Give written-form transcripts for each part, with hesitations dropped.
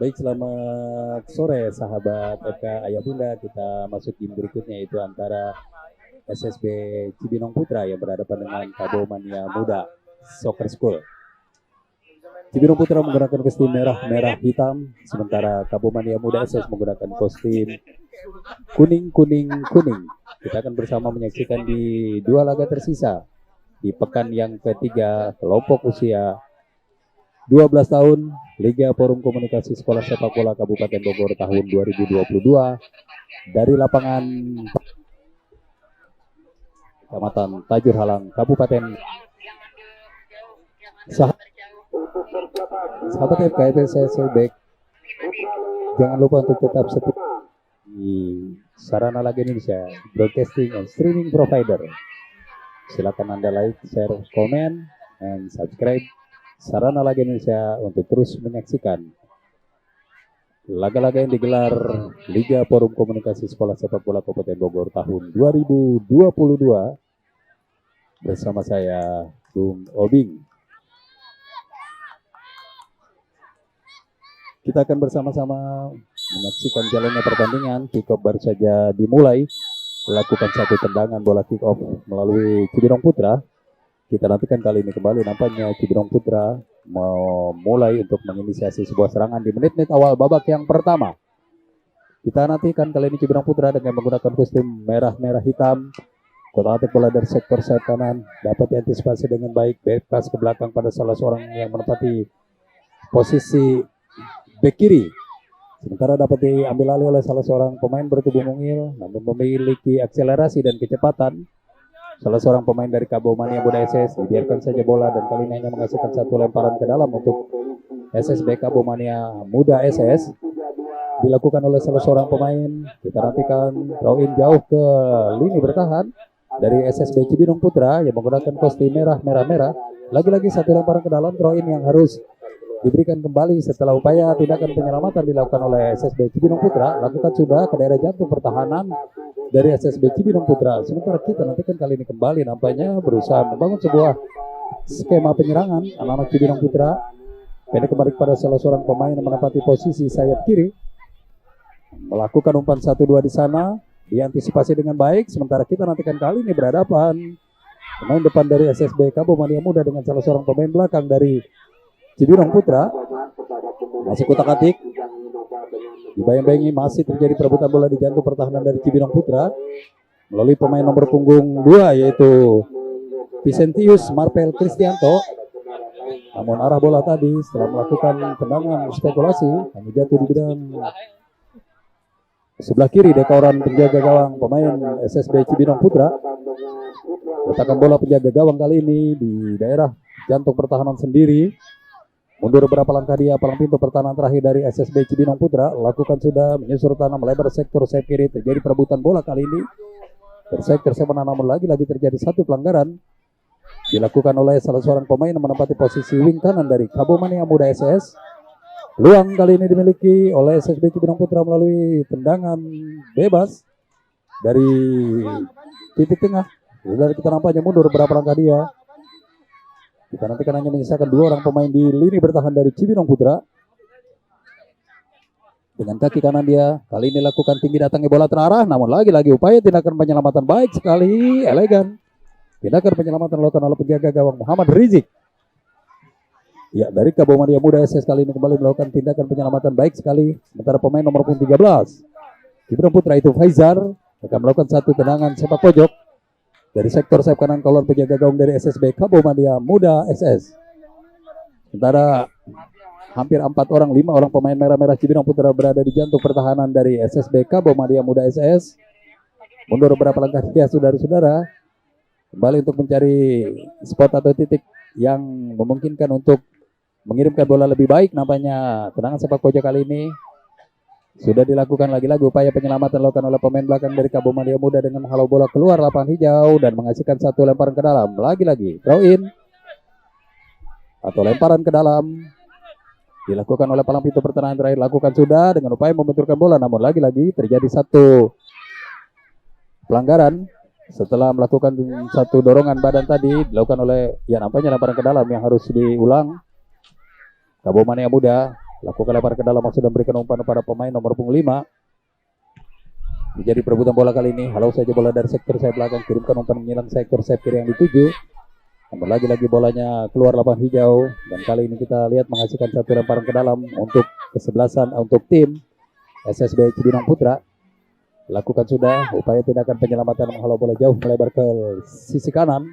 Baik, selamat sore sahabat FK Ayah Bunda. Kita masuk game berikutnya, yaitu antara SSB Cibinong Putra yang berhadapan dengan Kabo Mania Muda Soccer School. Cibinong Putra menggunakan kostum merah hitam, sementara Kabo Mania Muda SS menggunakan kostum kuning. Kita akan bersama menyaksikan di dua laga tersisa di pekan yang ketiga kelompok usia 12 tahun Liga Forum Komunikasi Sekolah Sepak Bola Kabupaten Bogor tahun 2022 dari lapangan Kecamatan Tajur Halang Kabupaten. Sahabat FKIP Selbek, jangan lupa untuk tetap setia di Sarana Laga Indonesia Broadcasting and Streaming Provider. Silakan Anda like, share, komen, and subscribe Sarana Laga Indonesia untuk terus menyaksikan laga-laga yang digelar Liga Forum Komunikasi Sekolah Sepak Bola Kabupaten Bogor tahun 2022 bersama saya Bung Obing. Kita akan bersama-sama menyaksikan jalannya pertandingan. Kick off baru saja dimulai. Lakukan satu tendangan bola kick off melalui Cibinong Putra. Kita nantikan kali ini kembali nampaknya Cibinong Putra mau mulai untuk menginisiasi sebuah serangan di menit-menit awal babak yang pertama. Kita nantikan kali ini Cibinong Putra dengan menggunakan kostum merah hitam. Kotak-atik bola dari sektor sayap kanan dapat diantisipasi dengan baik. Bebas ke belakang pada salah seorang yang menempati posisi bek kiri. Sementara dapat diambil alih oleh salah seorang pemain bertubuh mungil namun memiliki akselerasi dan kecepatan. Salah seorang pemain dari Kabo Mania Muda SS dibiarkan saja bola dan kali ini hanya menghasilkan satu lemparan ke dalam untuk SSB Kabo Mania Muda SS. Dilakukan oleh salah seorang pemain. Kita nantikan throw in jauh ke lini bertahan dari SSB Cibinong Putra yang menggunakan kostum merah. Lagi-lagi satu lemparan ke dalam, throw in yang harus diberikan kembali setelah upaya tindakan penyelamatan dilakukan oleh SSB Cibinong Putra. Lakukan sudah ke daerah jantung pertahanan dari SSB Cibinong Putra. Sementara kita nantikan kali ini kembali nampaknya berusaha membangun sebuah skema penyerangan anak-anak Cibinong Putra. Pendek kembali kepada salah seorang pemain yang menempati posisi sayap kiri. Melakukan umpan 1-2 di sana, diantisipasi dengan baik. Sementara kita nantikan kali ini berhadapan pemain depan dari SSB Kabo Mania Muda dengan salah seorang pemain belakang dari Cibinong Putra. Masih kutak-atik, dibayang-bayangi masih terjadi perebutan bola di jantung pertahanan dari Cibinong Putra melalui pemain nomor punggung 2 yaitu Vicentius Marpel Kristianto. Namun arah bola tadi setelah melakukan tendangan spekulasi hanya jatuh di bidang sebelah kiri dekoran penjaga gawang pemain SSB Cibinong Putra. Letakkan bola penjaga gawang kali ini di daerah jantung pertahanan sendiri. Mundur beberapa langkah dia palang pintu pertahanan terakhir dari SSB Cibinong Putra. Lakukan sudah menyusur tanah melebar sektor sayap kiri. Terjadi perebutan bola kali ini bersektor sebenar, namun lagi-lagi terjadi satu pelanggaran dilakukan oleh salah seorang pemain yang menempati posisi wing kanan dari Kabo Mania Muda SS. Peluang kali ini dimiliki oleh SSB Cibinong Putra melalui tendangan bebas dari titik tengah. Dari kita nampaknya mundur beberapa langkah dia. Kita nantikan hanya menyisakan 2 orang pemain di lini bertahan dari Cibinong Putra. Dengan kaki kanan dia kali ini lakukan tinggi datangnya bola terarah, namun lagi-lagi upaya tindakan penyelamatan baik sekali, elegan. Tindakan penyelamatan dilakukan oleh penjaga gawang Muhammad Rizik. Ya, dari Kabo Mania Muda SS kali ini kembali melakukan tindakan penyelamatan baik sekali. Sementara pemain nomor 13 Cibinong Putra itu Faizar akan melakukan satu tendangan sepak pojok dari sektor sayap kanan kawan penjaga gawang dari SSB Kabo Mania Muda SS. Sementara hampir 5 orang pemain merah Cibinong Putra berada di jantung pertahanan dari SSB Kabo Mania Muda SS. Mundur beberapa langkah ya saudara-saudara. Kembali untuk mencari spot atau titik yang memungkinkan untuk mengirimkan bola lebih baik. Nampaknya tendangan sepak pojok kali ini sudah dilakukan lagi-lagi upaya penyelamatan dilakukan oleh pemain belakang dari Kabo Mania Muda dengan menghalau bola keluar lapangan hijau dan menghasilkan satu lemparan ke dalam. Lagi-lagi throw in atau lemparan ke dalam dilakukan oleh palang pintu pertahanan terakhir. Lakukan sudah dengan upaya membenturkan bola, namun lagi-lagi terjadi satu pelanggaran setelah melakukan satu dorongan badan tadi dilakukan oleh nampaknya lemparan ke dalam yang harus diulang. Kabo Mania Muda Lakukan lempar ke dalam, maksud memberikan umpan kepada pemain nomor punggung 5. Menjadi perebutan bola kali ini. Halau saja bola dari sektor sayap belakang, kirimkan umpan menyilang sektor sayap kiri yang dituju. Namun lagi-lagi bolanya keluar lapangan hijau, dan kali ini kita lihat menghasilkan satu lemparan ke dalam untuk kesebelasan untuk tim SSB Cibinong Putra. Lakukan sudah upaya tindakan penyelamatan menghalau bola jauh melebar ke sisi kanan.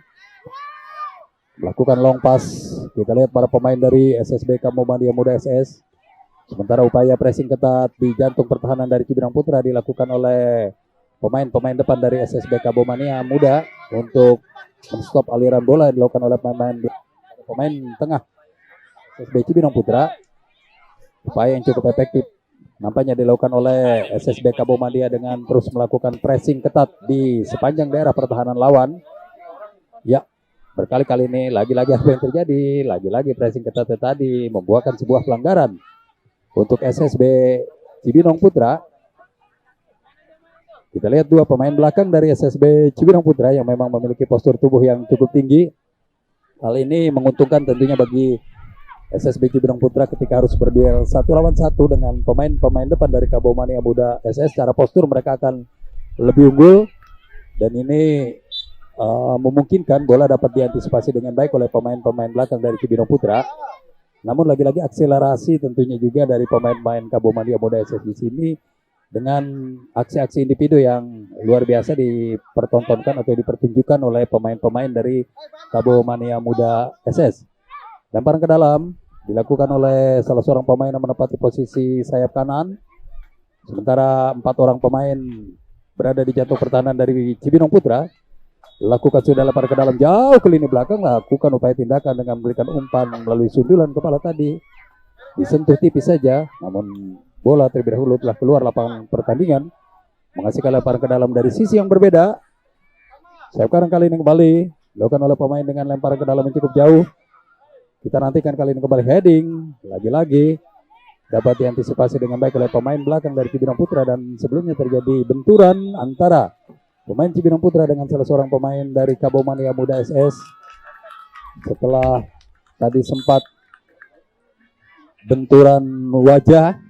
Melakukan long pass. Kita lihat para pemain dari SSB Muhammadiyah Muda SS. Sementara upaya pressing ketat di jantung pertahanan dari Cibinong Putra dilakukan oleh pemain-pemain depan dari SSB Muhammadiyah Muda untuk menstop aliran bola yang dilakukan oleh pemain tengah SSB Cibinong Putra. Upaya yang cukup efektif nampaknya dilakukan oleh SSB Muhammadiyah dengan terus melakukan pressing ketat di sepanjang daerah pertahanan lawan. Ya, berkali-kali ini lagi-lagi apa yang terjadi? Lagi-lagi pressing ketat tadi membuahkan sebuah pelanggaran untuk SSB Cibinong Putra. Kita lihat dua pemain belakang dari SSB Cibinong Putra yang memang memiliki postur tubuh yang cukup tinggi. Hal ini menguntungkan tentunya bagi SSB Cibinong Putra ketika harus berduel 1 lawan 1 dengan pemain-pemain depan dari Muhammadiyah Muda SS. Secara postur mereka akan lebih unggul, dan ini memungkinkan bola dapat diantisipasi dengan baik oleh pemain-pemain belakang dari Cibinong Putra. Namun lagi-lagi akselerasi tentunya juga dari pemain-pemain Muhammadiyah Muda SS di sini dengan aksi-aksi individu yang luar biasa dipertontonkan atau dipertunjukkan oleh pemain-pemain dari Muhammadiyah Muda SS. Lemparan ke dalam dilakukan oleh salah seorang pemain yang menempati posisi sayap kanan. Sementara 4 orang pemain berada di jantung pertahanan dari Cibinong Putra. Lakukan sudah lempar ke dalam jauh ke lini belakang. Lakukan upaya tindakan dengan memberikan umpan melalui sundulan kepala tadi. Disentuh tipis saja, namun bola terlebih dahulu telah keluar lapangan pertandingan. Menghasilkan lemparan ke dalam dari sisi yang berbeda. Sayap kanan kali ini kembali dilakukan oleh pemain dengan lemparan ke dalam yang cukup jauh. Kita nantikan kali ini kembali heading. Lagi-lagi dapat diantisipasi dengan baik oleh pemain belakang dari Cibinong Putra, dan sebelumnya terjadi benturan antara pemain Cibinong Putra dengan salah seorang pemain dari Muhammadiyah Muda SS. Setelah tadi sempat benturan wajah,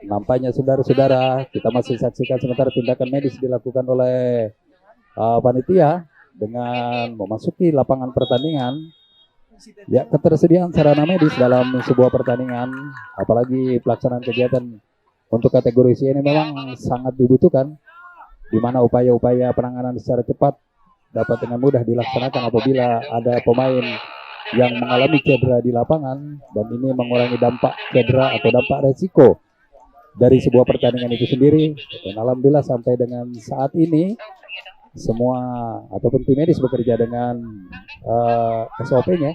nampaknya saudara-saudara kita masih saksikan sementara tindakan medis dilakukan oleh panitia dengan memasuki lapangan pertandingan. Ya, ketersediaan sarana medis dalam sebuah pertandingan, apalagi pelaksanaan kegiatan untuk kategori usia ini memang sangat dibutuhkan, di mana upaya-upaya penanganan secara cepat dapat dengan mudah dilaksanakan apabila ada pemain yang mengalami cedera di lapangan, dan ini mengurangi dampak cedera atau dampak resiko dari sebuah pertandingan itu sendiri. Dan alhamdulillah sampai dengan saat ini semua ataupun tim medis bekerja dengan SOP-nya.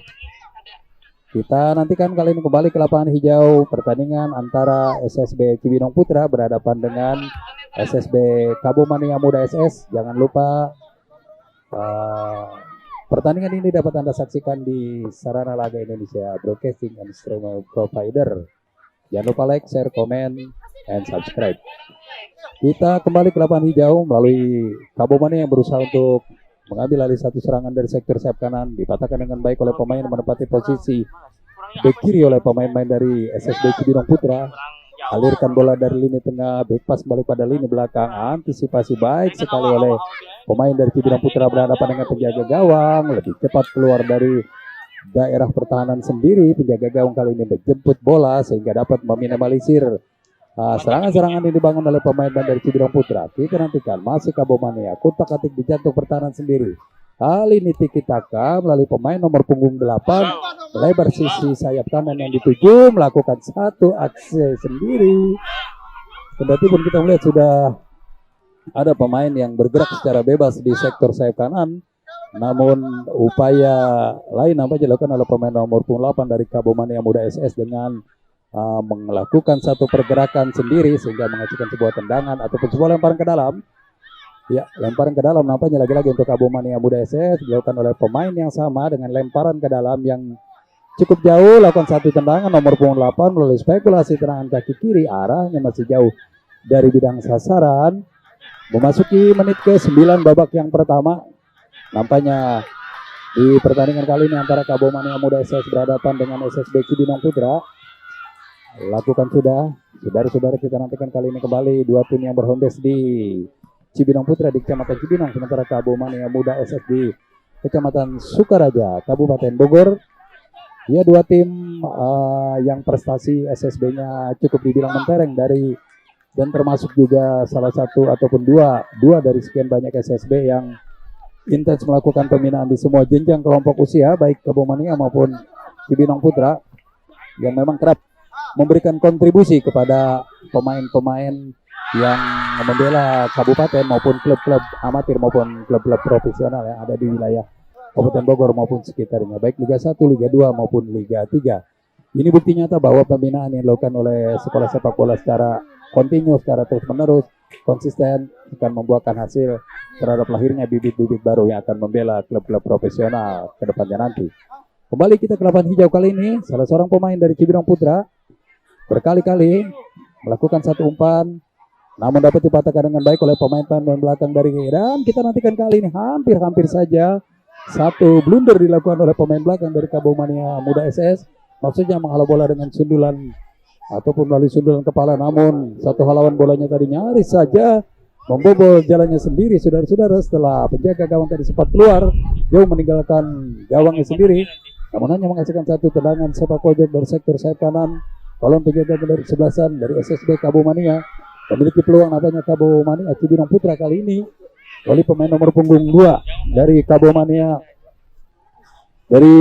Kita nantikan kali ini kembali ke lapangan hijau pertandingan antara SSB Cibinong Putra berhadapan dengan SSB Muhammadiyah Muda SS. Jangan lupa pertandingan ini dapat Anda saksikan di sarana laga Indonesia Broadcasting and Streaming Provider. Jangan lupa like, share, comment, and subscribe. Kita kembali ke lapangan hijau melalui Muhammadiyah yang berusaha untuk mengambil alih satu serangan dari sektor sayap kanan, dipatahkan dengan baik oleh pemain yang menempati posisi bek kiri oleh pemain-pemain dari SSB Cibinong Putra. Alirkan bola dari lini tengah, back pass balik pada lini belakang. Antisipasi baik sekali oleh pemain dari Cibinong Putra berhadapan dengan penjaga gawang. Lebih cepat keluar dari daerah pertahanan sendiri. Penjaga gawang kali ini menjemput bola sehingga dapat meminimalisir serangan-serangan yang dibangun oleh pemain dari Cibinong Putra. Kita nantikan masih Muhammadiyah kutak-atik di jantung pertahanan sendiri. Kali ini tiki taka melalui pemain nomor punggung 8 melebar sisi sayap kanan yang dituju, melakukan satu aksi sendiri. Kendati pun kita melihat sudah ada pemain yang bergerak secara bebas di sektor sayap kanan, namun upaya lain nampaknya dilakukan oleh pemain nomor punggung 8 dari Muhammadiyah Muda SS dengan melakukan satu pergerakan sendiri sehingga menghasilkan sebuah tendangan ataupun sebuah lemparan ke dalam. Ya, lemparan ke dalam nampaknya lagi-lagi untuk Muhammadiyah Muda SS dilakukan oleh pemain yang sama dengan lemparan ke dalam yang cukup jauh. Lakukan satu tendangan nomor punggung 8 melalui spekulasi tendangan kaki kiri, arahnya masih jauh dari bidang sasaran. Memasuki menit ke-9 babak yang pertama. Nampaknya di pertandingan kali ini antara Muhammadiyah Muda SS berhadapan dengan SSB Cibinong Putra. lakukan sudah. Saudara-saudara, kita nantikan kali ini kembali dua tim yang berhondes di Cibinong Putra di Kecamatan Cibinong, sementara Kabo Mania Muda SS di Kecamatan Sukaraja, Kabupaten Bogor. Ya, dua tim yang prestasi SSB-nya cukup dibilang mentereng dari, dan termasuk juga salah satu ataupun dua dari sekian banyak SSB yang intens melakukan pembinaan di semua jenjang kelompok usia, baik Kabo Mania maupun Cibinong Putra, yang memang kerap memberikan kontribusi kepada pemain-pemain yang membela kabupaten maupun klub-klub amatir maupun klub-klub profesional yang ada di wilayah Kabupaten Bogor maupun sekitarnya, baik Liga 1, Liga 2 maupun Liga 3. Ini bukti nyata bahwa pembinaan yang dilakukan oleh sekolah sepak bola secara kontinu, secara terus-menerus, konsisten akan membuahkan hasil terhadap lahirnya bibit-bibit baru yang akan membela klub-klub profesional ke depannya nanti. Kembali kita ke lapangan hijau kali ini, salah seorang pemain dari Cibinong Putra berkali-kali melakukan satu umpan, namun dapat dipatahkan dengan baik oleh pemain belakang dari, dan kita nantikan kali ini hampir saja satu blunder dilakukan oleh pemain belakang dari Kabo Mania Muda SS, maksudnya menghalau bola dengan sundulan ataupun melalui sundulan kepala, namun satu halawan bolanya tadi nyaris saja membobol jalannya sendiri, saudara-saudara, setelah penjaga gawang tadi sempat keluar jauh meninggalkan gawangnya sendiri, namun hanya menghasilkan satu tendangan sepak pojok dari sektor sayap kanan. Kolom penjaga dari sebelasan dari SSB Kabo Mania memiliki peluang nampaknya Kabo Mania Cibinong Putra kali ini oleh pemain nomor punggung 2 dari Kabo Mania, dari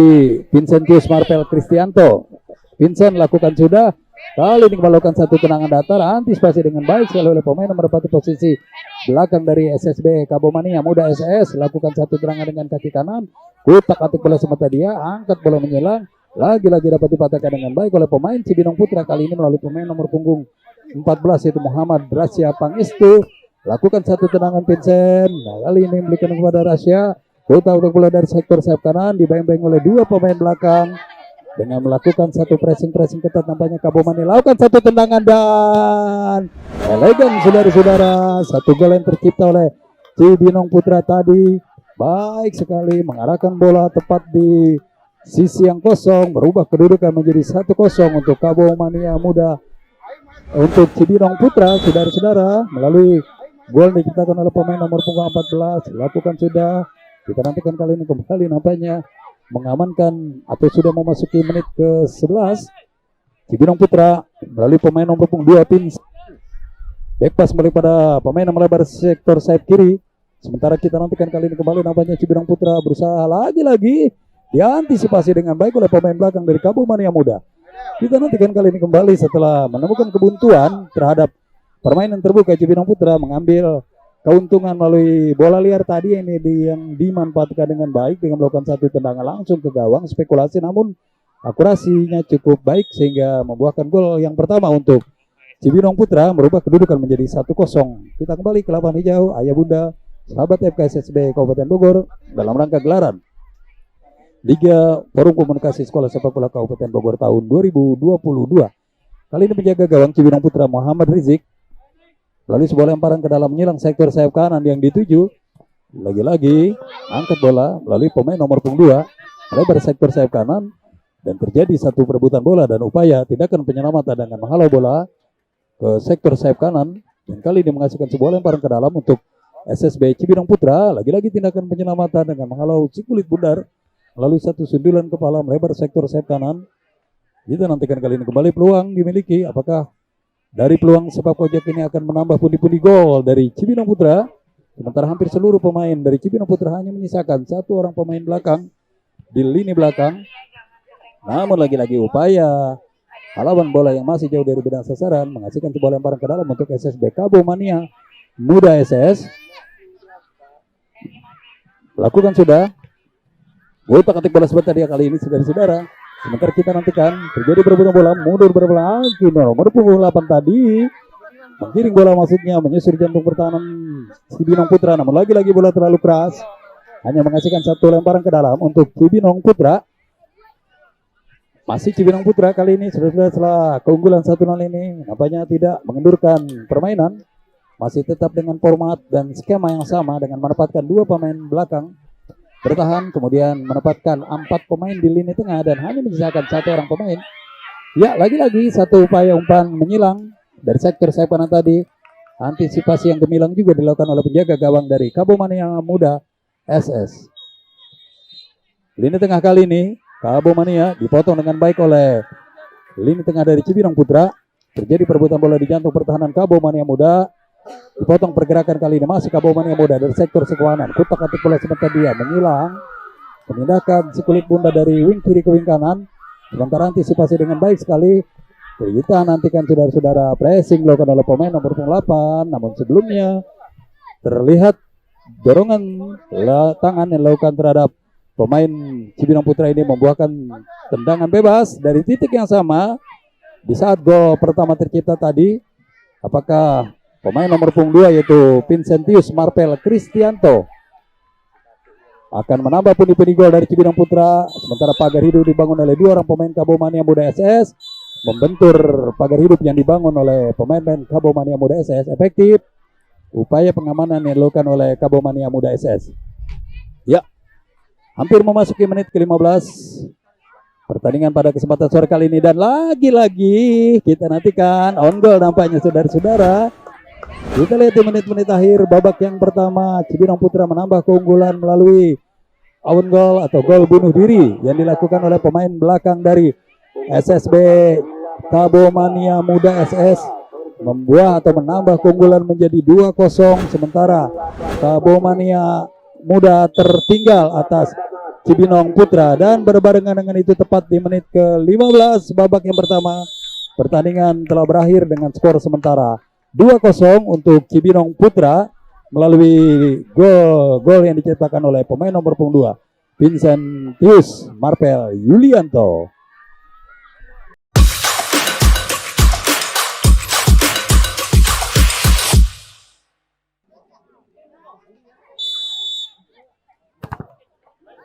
Vincentius Marvel Kristianto. Vincent lakukan sudah, kali ini melakukan satu tendangan datar, antisipasi dengan baik sekali oleh pemain yang menempati posisi belakang dari SSB Kabo Mania Muda SS, lakukan satu tendangan dengan kaki kanan, kutak-atik bola semata dia, angkat bola menyelang, lagi-lagi dapat dipatahkan dengan baik oleh pemain Cibinong Putra kali ini melalui pemain nomor punggung 14 yaitu Muhammad Rasya Pangestu. Lakukan satu tendangan Vincent, nah, kali ini memberikan kepada Rasya, kutak-atik bola dari sektor sayap kanan, dibayang-bayang oleh dua pemain belakang dengan melakukan satu pressing ketat. Nampaknya Kabo Mania lakukan satu tendangan dan elegan, saudara-saudara, satu gol yang tercipta oleh Cibinong Putra tadi, baik sekali mengarahkan bola tepat di sisi yang kosong, merubah kedudukan menjadi 1-0 untuk Kabo Mania Muda, untuk Cibinong Putra, saudara-saudara, melalui gol diciptakan oleh pemain nomor punggung 14. Lakukan sudah, kita nantikan kali ini kembali nampaknya mengamankan atau sudah memasuki menit ke-11. Cibinong Putra melalui pemain nomor punggung 2 tim back pass kembali pada pemain yang melebar sektor sayap kiri. Sementara kita nantikan kali ini kembali nampaknya Cibinong Putra berusaha lagi-lagi diantisipasi dengan baik oleh pemain belakang dari Kabo Mania Muda. Kita nantikan kali ini kembali setelah menemukan kebuntuan terhadap permainan terbuka, Cibinong Putra mengambil keuntungan melalui bola liar tadi ini yang dimanfaatkan dengan baik dengan melakukan satu tendangan langsung ke gawang, spekulasi namun akurasinya cukup baik sehingga membuahkan gol yang pertama untuk Cibinong Putra, merubah kedudukan menjadi 1-0. Kita kembali ke lapangan hijau, ayah bunda sahabat FKSSB Kabupaten Bogor dalam rangka gelaran Liga Forum Komunikasi Sekolah Sepak Bola Kabupaten Bogor tahun 2022. Kali ini menjaga gawang Cibinong Putra Muhammad Rizik melalui sebuah lemparan ke dalam menyilang sektor sayap kanan yang dituju. Lagi-lagi angkat bola melalui pemain nomor punggung 2 melebar sektor sayap kanan dan terjadi satu perebutan bola dan upaya tindakan penyelamatan dengan menghalau bola ke sektor sayap kanan, dan kali ini menghasilkan sebuah lemparan ke dalam untuk SSB Cibinong Putra. Lagi-lagi tindakan penyelamatan dengan menghalau si kulit bundar melalui satu sundulan kepala melebar sektor sayap kanan. Kita nantikan kali ini kembali peluang dimiliki, apakah dari peluang sepak pojok ini akan menambah pundi-pundi gol dari Cibinong Putra. Sementara hampir seluruh pemain dari Cibinong Putra hanya menyisakan satu orang pemain belakang di lini belakang. Namun lagi-lagi upaya halawan bola yang masih jauh dari bidang sasaran menghasilkan sebuah lemparan ke dalam untuk SSB Kabo Mania Muda SS. Lakukan sudah, utak-atik bola sebentar dia kali ini, saudara-saudara. Sementara kita nantikan terjadi perebutan bola, mundur berbola lagi nomor punggung 8 tadi menggiring bola, maksudnya menyusur jantung pertahanan Cibinong Putra, namun lagi-lagi bola terlalu keras, hanya menghasilkan satu lemparan ke dalam untuk Cibinong Putra. Masih Cibinong Putra kali ini setelah keunggulan 1-0 ini nampaknya tidak mengendurkan permainan, masih tetap dengan format dan skema yang sama dengan menempatkan dua pemain belakang bertahan, kemudian menempatkan 4 pemain di lini tengah dan hanya menyisakan satu orang pemain Ya, lagi-lagi satu upaya umpan menyilang dari sektor sayap kanan tadi. Antisipasi yang gemilang juga dilakukan oleh penjaga gawang dari Kabo Mania Muda SS. Lini tengah kali ini Kabo Mania dipotong dengan baik oleh lini tengah dari Cibinong Putra. Terjadi perebutan bola di jantung pertahanan Kabo Mania Muda. Dipotong pergerakan kali ini masih Kabo Mania Muda dari sektor sekanan. Kutak-atik bola sebentar dia menyilang. Memindahkan si kulit bunda dari wing kiri ke wing kanan. Sementara antisipasi dengan baik sekali. Kita nantikan saudara-saudara pressing dilakukan oleh pemain nomor 8. Namun sebelumnya terlihat dorongan tangan yang dilakukan terhadap pemain Cibinong Putra ini membuahkan tendangan bebas dari titik yang sama di saat gol pertama tercipta tadi. Apakah pemain nomor 2 yaitu Vincentius Marpel Kristianto akan menambah pundi-pundi gol dari Cibinong Putra, sementara pagar hidup dibangun oleh 2 orang pemain Kabo Mania Muda SS, membentur pagar hidup yang dibangun oleh pemain Kabo Mania Muda SS efektif. Upaya pengamanan yang dilakukan oleh Kabo Mania Muda SS. Ya, hampir memasuki menit ke-15 pertandingan pada kesempatan sore kali ini, dan lagi-lagi kita nantikan on goal nampaknya saudara-saudara. Kita lihat di menit-menit akhir babak yang pertama, Cibinong Putra menambah keunggulan melalui on goal atau gol bunuh diri yang dilakukan oleh pemain belakang dari SSB Kabo Mania Muda SS, membuat atau menambah keunggulan menjadi 2-0, sementara Kabo Mania Muda tertinggal atas Cibinong Putra. Dan berbarengan dengan itu tepat di menit ke-15 babak yang pertama, pertandingan telah berakhir dengan skor sementara 2-0 untuk Cibinong Putra melalui gol yang diciptakan oleh pemain nomor 2 Vincentius Marpel Yulianto.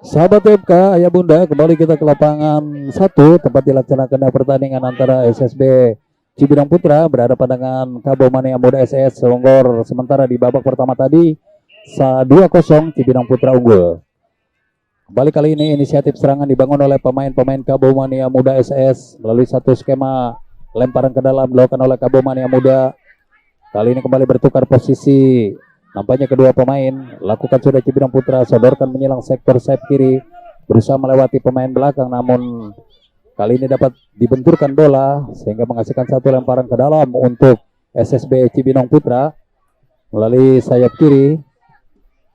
Sahabat TMK, ayah bunda, kembali kita ke lapangan 1 tempat dilaksanakan pertandingan antara SSB Cibinong Putra berhadapan dengan Kabo Mania Muda SS. Skor sementara di babak pertama tadi 2-0 Cibinong Putra unggul. Kembali kali ini inisiatif serangan dibangun oleh pemain-pemain Kabo Mania Muda SS melalui satu skema lemparan ke dalam dilakukan oleh Kabo Mania Muda. Kali ini kembali bertukar posisi. Nampaknya kedua pemain lakukan sudah Cibinong Putra sodorkan menyilang sektor sayap kiri, berusaha melewati pemain belakang, namun kali ini dapat dibenturkan bola sehingga menghasilkan satu lemparan ke dalam untuk SSB Cibinong Putra melalui sayap kiri.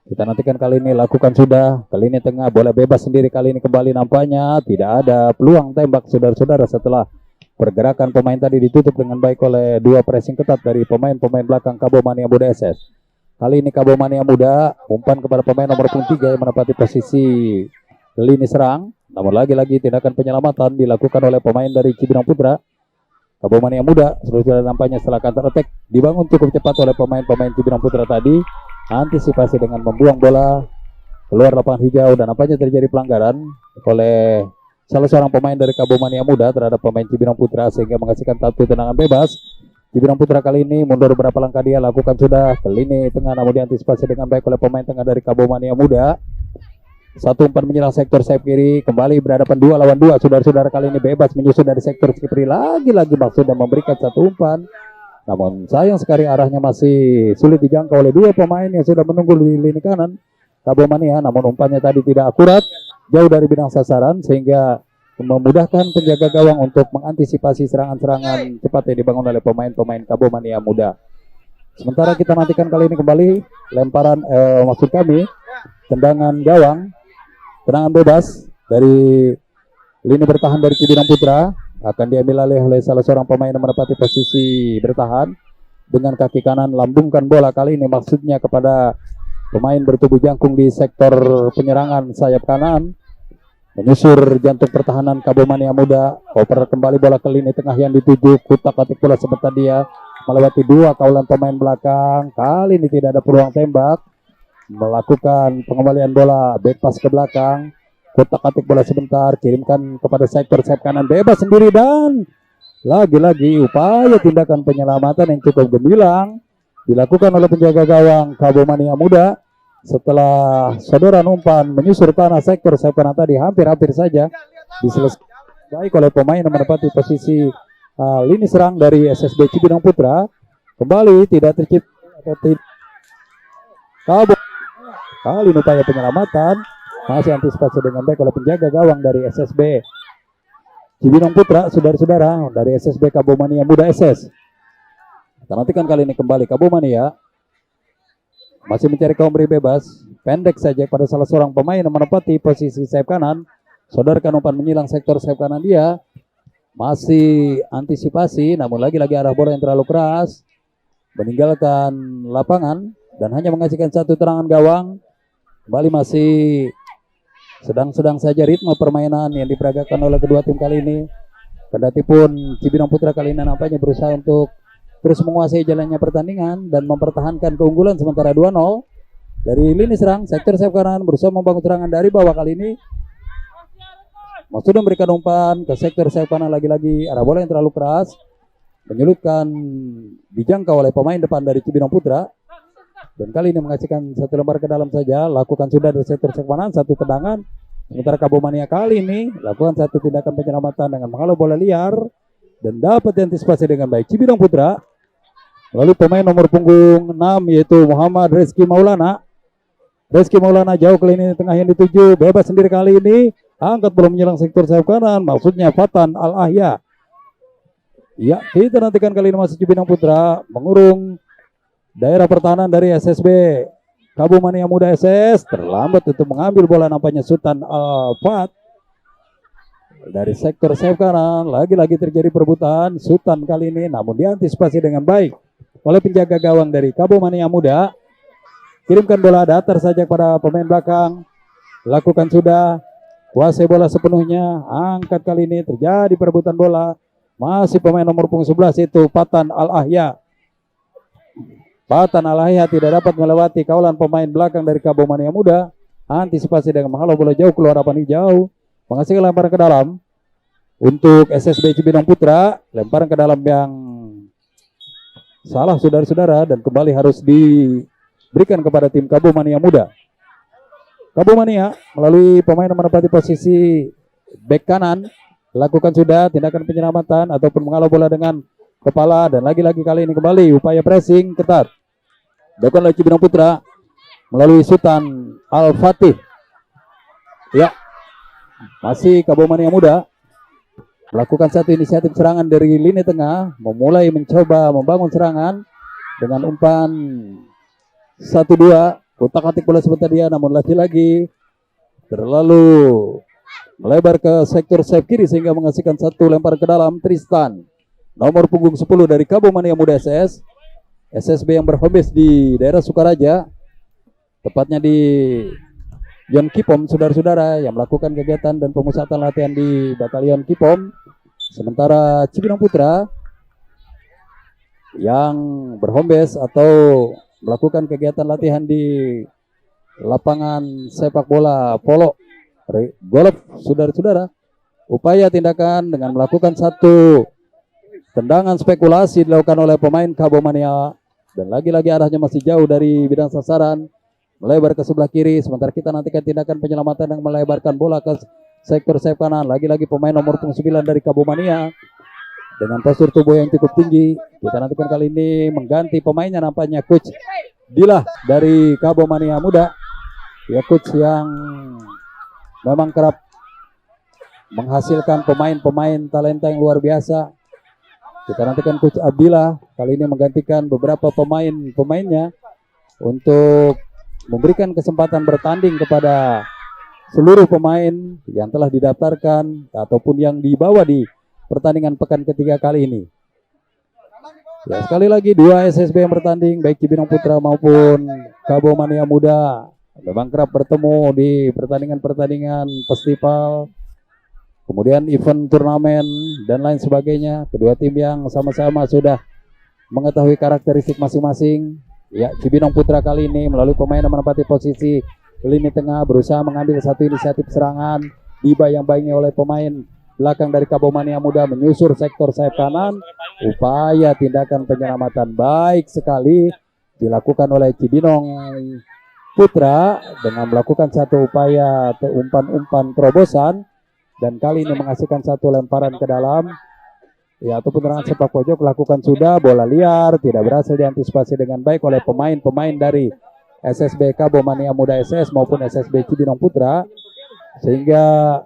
Kita nantikan kali ini lakukan sudah, kali ini tengah bola bebas sendiri, kali ini kembali nampaknya tidak ada peluang tembak saudara-saudara setelah pergerakan pemain tadi ditutup dengan baik oleh 2 pressing ketat dari pemain-pemain belakang Kabo Mania Muda SS. Kali ini Kabo Mania Muda umpan kepada pemain nomor 3 yang menempati posisi lini serang. Namun lagi-lagi tindakan penyelamatan dilakukan oleh pemain dari Cibinong Putra. Kabo Mania Muda sudah nampaknya setelah counter attack dibangun cukup cepat oleh pemain-pemain Cibinong Putra tadi. Antisipasi dengan membuang bola keluar lapangan hijau, dan nampaknya terjadi pelanggaran oleh salah seorang pemain dari Kabo Mania Muda terhadap pemain Cibinong Putra sehingga menghasilkan satu tendangan bebas. Cibinong Putra kali ini mundur beberapa langkah, dia lakukan sudah ke lini tengah, namun diantisipasi dengan baik oleh pemain tengah dari Kabo Mania Muda. Satu umpan menyerang sektor sayap kiri, kembali berhadapan 2 lawan 2 saudara-saudara, kali ini bebas menyusun dari sektor kiri, lagi-lagi maksudnya memberikan satu umpan, namun sayang sekali arahnya masih sulit dijangkau oleh 2 pemain yang sudah menunggu di lini kanan Kabo Mania. Namun umpannya tadi tidak akurat, jauh dari bidang sasaran sehingga memudahkan penjaga gawang untuk mengantisipasi serangan-serangan cepat yang dibangun oleh pemain-pemain Kabo Mania Muda. Sementara kita nantikan kali ini kembali lemparan maksud kami tendangan gawang, tendangan bebas dari lini bertahan dari Cibinong Putra akan diambil alih oleh salah seorang pemain yang menempati posisi bertahan dengan kaki kanan lambungkan bola, kali ini maksudnya kepada pemain bertubuh jangkung di sektor penyerangan sayap kanan. Menyusur jantung pertahanan Kabo Mania Muda, oper kembali bola ke lini tengah yang dituju, kutak-atik bola sebentar dia melewati 2 kawalan pemain belakang. Kali ini tidak ada peluang tembak, melakukan pengembalian bola back pass ke belakang, kutak-atik bola sebentar, kirimkan kepada sektor sayap kanan bebas sendiri, dan lagi-lagi upaya tindakan penyelamatan yang cukup gemilang dilakukan oleh penjaga gawang Kabo Mania Muda. Setelah sodoran umpan menyusur tanah sektor sayap kanan tadi hampir-hampir saja diselesaikan. baik oleh pemain yang menempati posisi lini serang dari SSB Cibinong Putra. Kembali tidak tercipta atau tidak kabur. Kali ini upaya penyelamatan masih antisipasi dengan baik oleh penjaga gawang dari SSB Cibinong Putra, saudara-saudara, dari SSB Kabomania Muda SS. Kita nantikan kali ini kembali Kabomania masih mencari kaum beri bebas, pendek saja pada salah seorang pemain yang menempati posisi sayap kanan. Sodorkan umpan menyilang sektor sayap kanan dia. Masih antisipasi, namun lagi-lagi arah bola yang terlalu keras, meninggalkan lapangan dan hanya menghasilkan satu tendangan gawang. Kembali masih sedang-sedang saja ritme permainan yang diperagakan oleh kedua tim kali ini. Kendati pun Cibinong Putra kali ini nampaknya berusaha untuk terus menguasai jalannya pertandingan dan mempertahankan keunggulan sementara 2-0 dari lini serang sektor sayap kanan, berusaha membangun serangan dari bawah. Kali ini Maksud memberikan umpan ke sektor sayap kanan, lagi-lagi arah bola yang terlalu keras, menyulitkan dijangkau oleh pemain depan dari Cibinong Putra. Dan kali ini menghasilkan satu lembar ke dalam saja, lakukan sudah dari sektor sayap kanan, satu tendangan. Sementara Kabomania kali ini lakukan satu tindakan penyelamatan dengan menghalau bola liar dan dapat diantisipasi dengan baik Cibinong Putra. Lalu pemain nomor punggung 6 yaitu Muhammad Rizky Maulana. Rizky Maulana jauh ke lini tengah yang dituju, bebas sendiri kali ini, angkat belum menyerang sektor sayap kanan, maksudnya Fatan Al-Ahya. Ya, kita nantikan kali ini masih Cibinong Putra mengurung daerah pertahanan dari SSB Kabomania Muda SS, terlambat untuk mengambil bola, nampaknya Sultan Al-Fat dari sektor sayap kanan. Lagi-lagi terjadi perebutan Sultan kali ini, namun diantisipasi dengan baik oleh penjaga gawang dari Kabomania Muda. Kirimkan bola datar saja kepada pemain belakang, lakukan sudah, kuasai bola sepenuhnya, angkat kali ini terjadi perebutan bola, masih pemain nomor punggung 11 itu Fatan Al-Ahya. Fatan Al-Ahya tidak dapat melewati kawalan pemain belakang dari Kabomania Muda, antisipasi dengan menghalau bola jauh keluar harapan hijau, menghasilkan lemparan ke dalam untuk SSB Cibinong Putra, lemparan ke dalam yang salah saudara-saudara dan kembali harus diberikan kepada tim Kabomania Muda. Kabomania melalui pemain yang menempati posisi bek kanan lakukan sudah tindakan penyelamatan ataupun menghalau bola dengan kepala, dan lagi-lagi kali ini kembali upaya pressing ketat dilakukan oleh Cibinong Putra melalui Sultan Al-Fatih. Ya, masih Kabomania Muda melakukan satu inisiatif serangan dari lini tengah, memulai mencoba membangun serangan dengan umpan 1-2, utak-atik bola sebentar dia, namun lagi-lagi terlalu melebar ke sektor sayap kiri sehingga menghasilkan satu lempar ke dalam. Tristan nomor punggung 10 dari Kabomania Muda SS, SSB yang berhobis di daerah Sukaraja, tepatnya di Yon Kipom, saudara-saudara, yang melakukan kegiatan dan pemusatan latihan di Batalion Kipom. Sementara Cibinong Putra yang berhombes atau melakukan kegiatan latihan di lapangan sepak bola polo golf, saudara-saudara. Upaya tindakan dengan melakukan satu tendangan spekulasi dilakukan oleh pemain Kabomania, dan lagi-lagi arahnya masih jauh dari bidang sasaran, melebar ke sebelah kiri. Sementara kita nantikan tindakan penyelamatan yang melebarkan bola ke sektor sayap kanan. Lagi-lagi pemain nomor 9 dari Kabomania dengan postur tubuh yang cukup tinggi. Kita nantikan kali ini mengganti pemainnya, nampaknya Coach Dilah dari Kabomania Muda. Ya, coach yang memang kerap menghasilkan pemain-pemain talenta yang luar biasa. Kita nantikan Coach Abdillah kali ini menggantikan beberapa pemain-pemainnya untuk memberikan kesempatan bertanding kepada seluruh pemain yang telah didaftarkan ataupun yang dibawa di pertandingan pekan ketiga kali ini. Ya, sekali lagi dua SSB yang bertanding, baik Cibinong Putra maupun Kabomania Muda, memang kerap bertemu di pertandingan-pertandingan festival, kemudian event turnamen dan lain sebagainya. Kedua tim yang sama-sama sudah mengetahui karakteristik masing-masing. Ya, Cibinong Putra kali ini melalui pemain yang menempati posisi lini tengah berusaha mengambil satu inisiatif serangan, dibayang-bayangi oleh pemain belakang dari Kabomania Muda menyusur sektor sayap kanan. Upaya tindakan penyelamatan baik sekali dilakukan oleh Cibinong Putra dengan melakukan satu upaya umpan-umpan terobosan dan kali ini menghasilkan satu lemparan ke dalam. Ya, ataupun tendangan sepak pojok lakukan sudah, bola liar tidak berhasil diantisipasi dengan baik oleh pemain-pemain dari SSB Kabo Mania Muda SS maupun SSB Cibinong Putra, sehingga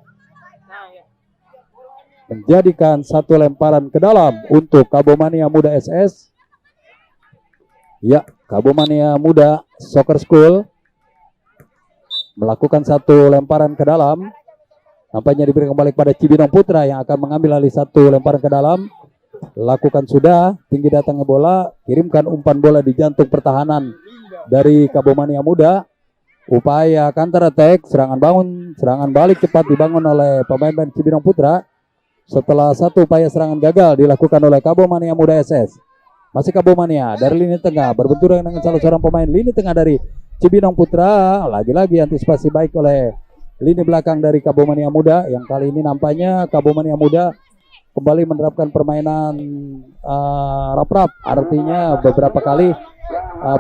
menjadikan satu lemparan ke dalam untuk Kabo Mania Muda SS. Ya, Kabo Mania Muda Soccer School melakukan satu lemparan ke dalam. Nampaknya diberikan kembali kepada Cibinong Putra yang akan mengambil alih satu lemparan ke dalam. Lakukan sudah, tinggi datangnya bola, kirimkan umpan bola di jantung pertahanan dari Kabo Mania Muda. Upaya counter attack, serangan balik cepat dibangun oleh pemain Cibinong Putra. Setelah satu upaya serangan gagal dilakukan oleh Kabo Mania Muda SS. Masih Kabo Mania dari lini tengah berbenturan dengan salah seorang pemain lini tengah dari Cibinong Putra. Lagi-lagi antisipasi baik oleh lini belakang dari Kabo Mania Muda, yang kali ini nampaknya Kabo Mania Muda kembali menerapkan permainan rap-rap. Artinya beberapa kali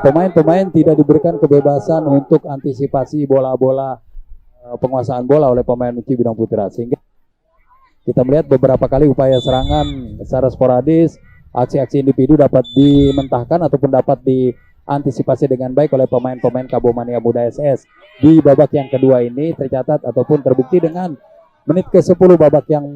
pemain-pemain tidak diberikan kebebasan untuk antisipasi bola-bola, penguasaan bola oleh pemain Cibinong Putra, sehingga kita melihat beberapa kali upaya serangan secara sporadis, aksi-aksi individu dapat dimentahkan ataupun dapat diantisipasi dengan baik oleh pemain-pemain Kabo Mania Muda SS. Di babak yang kedua ini tercatat ataupun terbukti dengan menit ke-10 babak yang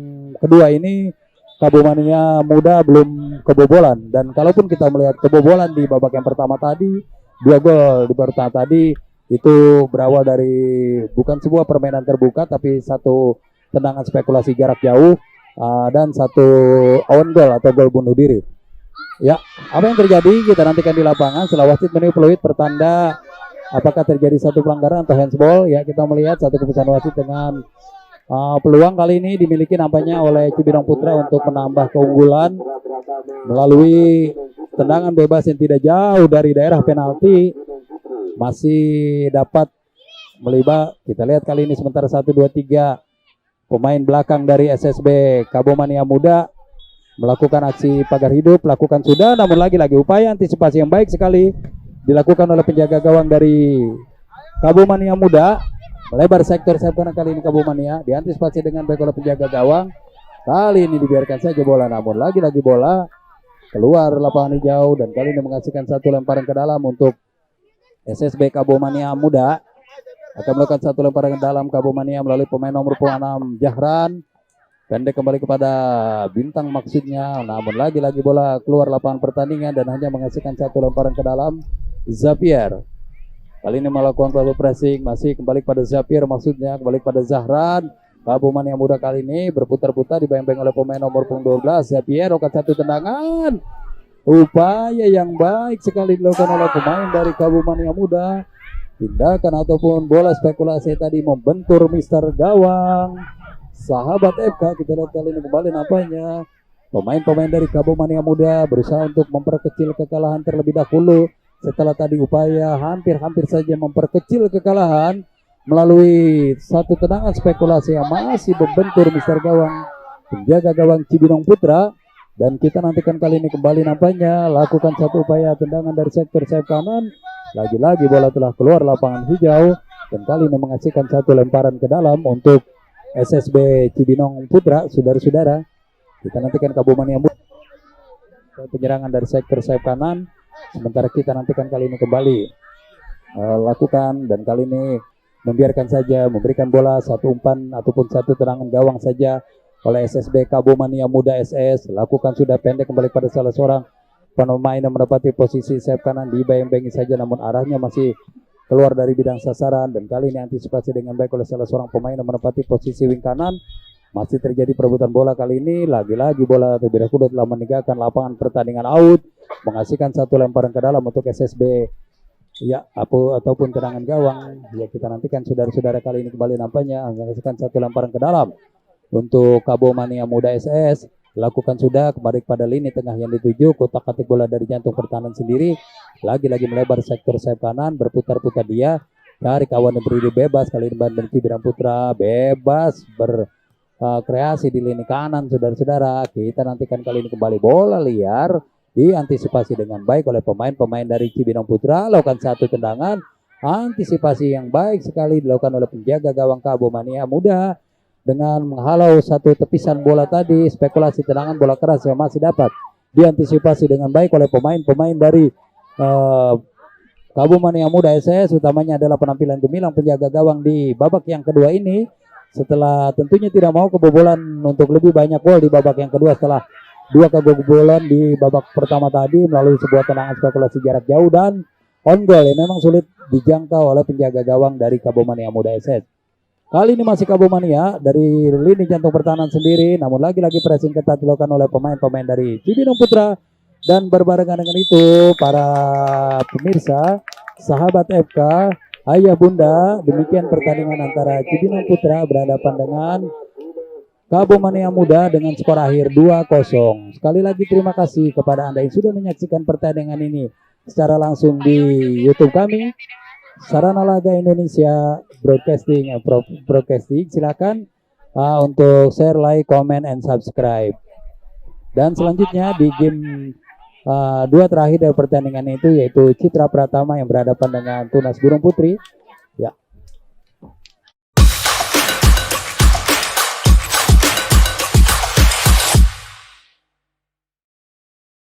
kedua ini Kabo Mania Muda belum kebobolan, dan kalaupun kita melihat kebobolan di babak yang pertama tadi, 2 gol di pertama tadi itu berawal dari bukan sebuah permainan terbuka tapi satu tendangan spekulasi jarak jauh dan satu own goal atau gol bunuh diri. Ya, apa yang terjadi kita nantikan di lapangan setelah wasit meniup peluit pertanda apakah terjadi satu pelanggaran atau handsball. Ya, kita melihat satu keputusan wasit dengan peluang kali ini dimiliki nampaknya oleh Cibinong Putra untuk menambah keunggulan melalui tendangan bebas yang tidak jauh dari daerah penalti, masih dapat melibat. Kita lihat kali ini sementara 1, 2, 3 pemain belakang dari SSB Kabo Mania Muda melakukan aksi pagar hidup, lakukan sudah, namun lagi-lagi upaya antisipasi yang baik sekali dilakukan oleh penjaga gawang dari Kabo Mania Muda. Melebar sektor sayap kanan kali ini Kabo Mania, diantisipasi dengan baik oleh penjaga gawang. Kali ini dibiarkan saja bola, namun lagi-lagi bola keluar lapangan hijau, dan kali ini menghasilkan satu lemparan ke dalam untuk SSB Kabo Mania Muda. Akan melakukan satu lemparan ke dalam Kabo Mania melalui pemain nomor 6 Jahran. Pendek kembali kepada Bintang maksudnya, namun lagi-lagi bola keluar lapangan pertandingan dan hanya menghasilkan satu lemparan ke dalam Zapier. Kali ini melakukan double pressing, masih kembali kepada Zapier maksudnya, kembali kepada Zahran. Kabo Mania Muda kali ini berputar-putar dibayang-bayang oleh pemain nomor 12 Zapier. Okat satu tendangan, upaya yang baik sekali dilakukan oleh pemain dari Kabo Mania Muda. Tindakan ataupun bola spekulasi tadi membentur Mister Gawang sahabat FK. Kita lihat kali ini kembali nampaknya pemain-pemain dari Kabo Mania Muda berusaha untuk memperkecil kekalahan terlebih dahulu. Setelah tadi upaya hampir saja memperkecil kekalahan melalui satu tendangan spekulasi yang masih membentur Mister Gawang, penjaga gawang Cibinong Putra. Dan kita nantikan kali ini kembali nampaknya lakukan satu upaya tendangan dari sektor sayap kanan. Lagi-lagi bola telah keluar lapangan hijau, dan kali ini menghasilkan satu lemparan ke dalam untuk SSB Cibinong Putra. Saudara-saudara, kita nantikan Kabo Mania Muda penyerangan dari sektor sayap kanan. Sementara kita nantikan kali ini kembali lakukan, dan kali ini membiarkan saja memberikan bola satu umpan ataupun satu tendangan gawang saja oleh SSB Kabo Mania Muda SS. Lakukan sudah pendek kembali pada salah seorang pemain yang mendapati posisi sayap kanan, dibayang-bayangi saja namun arahnya masih keluar dari bidang sasaran, dan kali ini antisipasi dengan baik oleh salah seorang pemain yang menempati posisi wing kanan. Masih terjadi perebutan bola kali ini, lagi-lagi bola terlebih dahulu telah meninggalkan lapangan pertandingan out, menghasilkan satu lemparan ke dalam untuk SSB ya ataupun tendangan gawang. Ya, kita nantikan saudara-saudara kali ini kembali nampaknya menghasilkan satu lemparan ke dalam untuk Kabo Mania Muda SS. Lakukan sudah kembali kepada lini tengah yang dituju, kotak-katik bola dari jantung pertahanan sendiri, lagi-lagi melebar sektor sayap kanan, berputar-putar dia cari kawan yang berdiri bebas. Kali ini Bandung Cibinong Putra bebas kreasi di lini kanan. Saudara-saudara, kita nantikan kali ini kembali bola liar diantisipasi dengan baik oleh pemain-pemain dari Cibinong Putra. Lakukan satu tendangan, antisipasi yang baik sekali dilakukan oleh penjaga gawang Kabo Mania Muda. dengan menghalau satu tepisan bola tadi. Spekulasi tendangan bola keras yang masih dapat diantisipasi dengan baik oleh pemain-pemain dari Kabu Mania Muda SS, utamanya adalah penampilan gemilang penjaga gawang di babak yang kedua ini. Setelah tentunya tidak mau kebobolan untuk lebih banyak gol di babak yang kedua setelah 2 kebobolan di babak pertama tadi melalui sebuah tendangan spekulasi jarak jauh dan on goal yang memang sulit dijangkau oleh penjaga gawang dari Kabu Mania Muda SS. Kali ini masih Kabu Mania dari lini jantung pertahanan sendiri, namun lagi-lagi pressing ketat dilakukan oleh pemain-pemain dari Cibinong Putra. Dan berbarengan dengan itu, para pemirsa, sahabat FK, ayah bunda, demikian pertandingan antara Cibinong Putra berhadapan dengan Kabu Mania Muda dengan skor akhir 2-0. Sekali lagi terima kasih kepada Anda yang sudah menyaksikan pertandingan ini secara langsung di YouTube kami, Sarana Laga Indonesia Broadcasting. Silakan untuk share, like, comment, and subscribe. Dan selanjutnya di game 2 terakhir dari pertandingan itu yaitu Citra Pratama yang berhadapan dengan Tunas Gunung Putri.